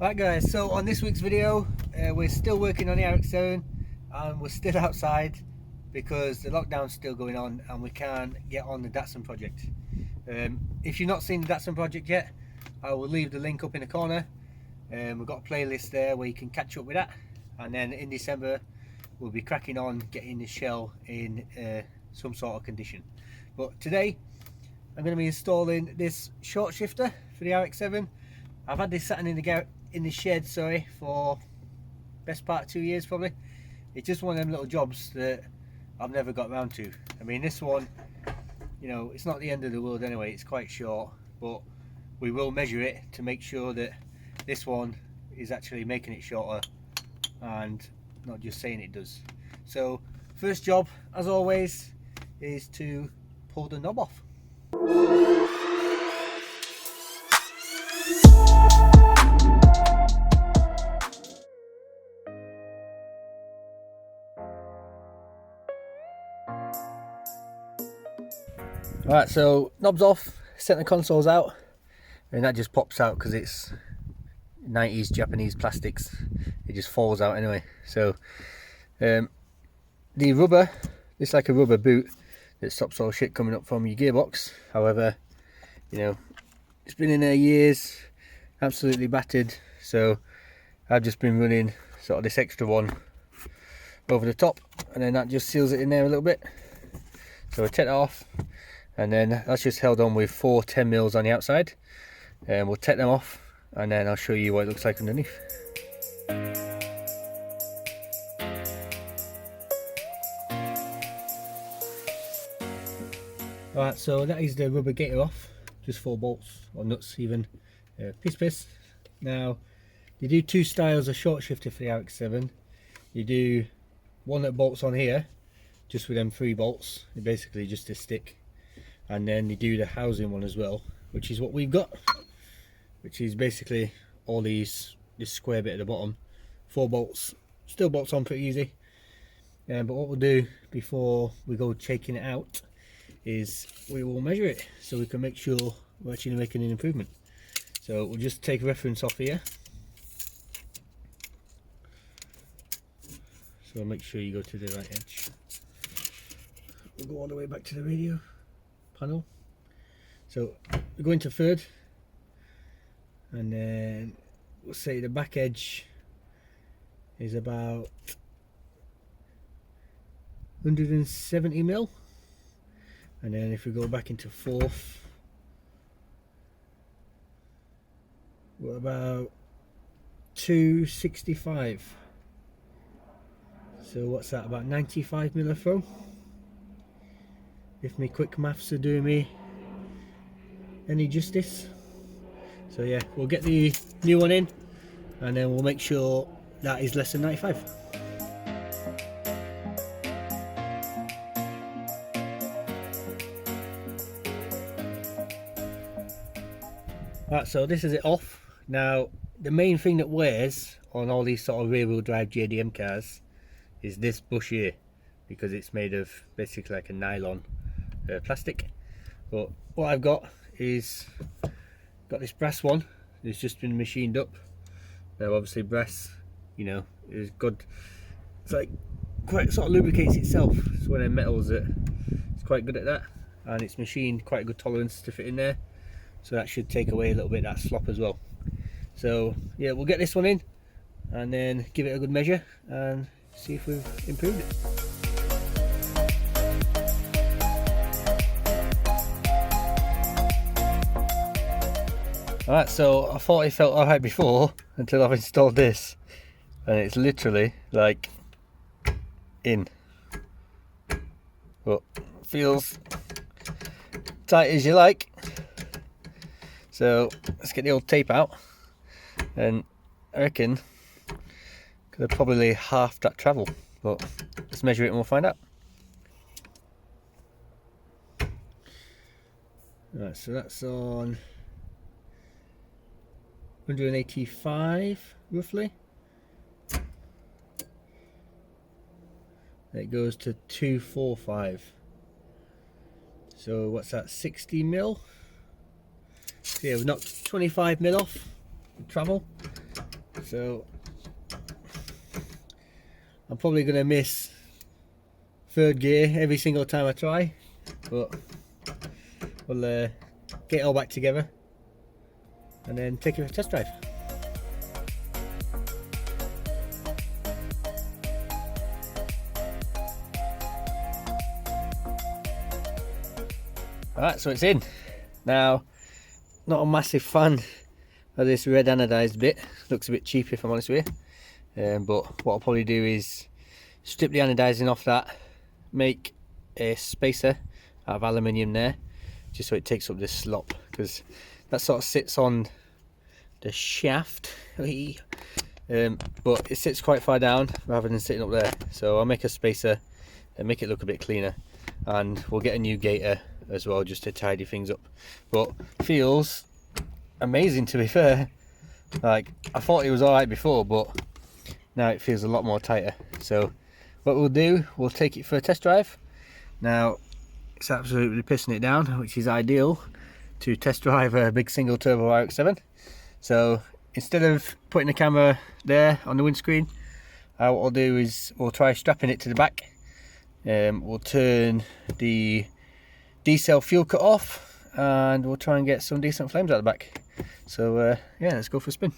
Right guys, so on this week's video we're still working on the RX7 and we're still outside because the lockdown's still going on and we can't get on the Datsun project. If you've not seen the Datsun project yet, I will leave the link up in the corner. We've got a playlist there where you can catch up with that, and then in December we'll be cracking on getting the shell in some sort of condition. But today I'm going to be installing this short shifter for the RX7. I've had this sitting in the shed, for best part of 2 years probably. It's just one of them little jobs that I've never got around to. I mean, this one, you know, it's not the end of the world anyway, it's quite short, but we will measure it to make sure that this one is actually making it shorter and not just saying it does. So first job, as always, is to pull the knob off. Alright, so knobs off, center consoles out, and that just pops out because it's 90s Japanese plastics. It just falls out anyway. So the rubber, it's like a rubber boot that stops all shit coming up from your gearbox. However, you know, it's been in there years, absolutely battered, so I've just been running sort of this extra one over the top, and then that just seals it in there a little bit. So I take that off, and then that's just held on with 4 10mm on the outside, and we'll take them off and then I'll show you what it looks like underneath. Alright, so that is the rubber gator off, just 4 bolts or nuts even, piss. Now you do 2 styles of short shifter for the RX7. You do one that bolts on here just with them 3 bolts, basically just a stick, and then you do the housing one as well, which is what we've got, which is basically all this square bit at the bottom, 4 bolts, still bolts on pretty easy. But what we'll do before we go checking it out is we will measure it so we can make sure we're actually making an improvement. So we'll just take a reference off here, so make sure you go to the right edge. We'll go all the way back to the radio panel. So we're going to third, and then we'll say the back edge is about 170mm, and then if we go back into fourth, we're about 265. So what's that, about 95mm throw, if my quick maths are doing me any justice. So yeah, we'll get the new one in and then we'll make sure that is less than 95. Right, so this is it off. Now the main thing that wears on all these sort of rear wheel drive JDM cars is this bush here, because it's made of basically like a nylon plastic. But what I've got is this brass one. It's just been machined up. Now obviously brass, you know, is good. It's like quite sort of lubricates itself. It's one of them metals that it's quite good at that, and it's machined quite a good tolerance to fit in there. So that should take away a little bit of that slop as well. So yeah, we'll get this one in and then give it a good measure and see if we've improved it. Alright, so I thought it felt alright before until I've installed this, and it's literally like in, but feels tight as you like. So let's get the old tape out, and I reckon could have probably half that travel, but let's measure it and we'll find out. Right, so that's on 185 roughly. It goes to 245. So what's that, 60mm? So yeah, we've knocked 25mm off the travel. So I'm probably going to miss third gear every single time I try, but we'll get it all back together and then take it for a test drive. Alright, so it's in. Now, not a massive fan of this red anodized bit. Looks a bit cheap if I'm honest with you. But what I'll probably do is strip the anodizing off that, make a spacer out of aluminium there, just so it takes up this slop, because that sort of sits on the shaft. But it sits quite far down rather than sitting up there. So I'll make a spacer and make it look a bit cleaner, and we'll get a new gator as well just to tidy things up. But feels amazing, to be fair. Like, I thought it was alright before, but now it feels a lot more tighter. So what we'll do, we'll take it for a test drive. Now it's absolutely pissing it down, which is ideal to test drive a big single turbo RX7. So instead of putting the camera there on the windscreen, what I'll do is we'll try strapping it to the back. We'll turn the diesel fuel cut off and we'll try and get some decent flames out the back. So yeah, let's go for a spin.